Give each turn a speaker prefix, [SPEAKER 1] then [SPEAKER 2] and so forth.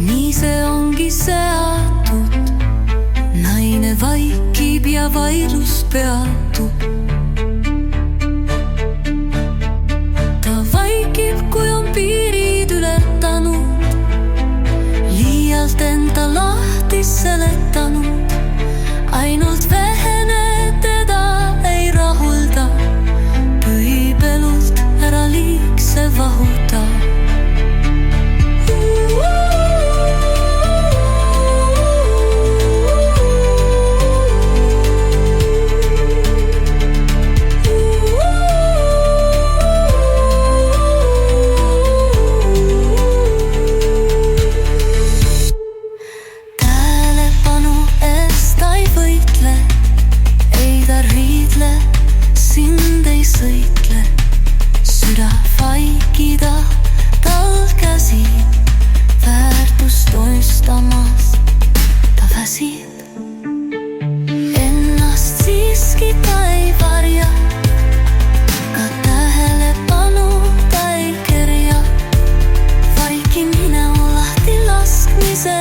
[SPEAKER 1] nii see ongi seatud. Naine vaikib ja vaidlus peatub. Ta vaikib, kui on piirid ületanud, liialt enda lahti seletanud. Ainult vähene teda ei rahulda, pühib elult ära liigse vahuta. Sind ei sõitle, süda vaikida tal käsi, väärtust oistamas ta väsib. Ennast siiski ta ei varja, ka tähelepanu ta ei kerja. Vaikimine on lahti laskmise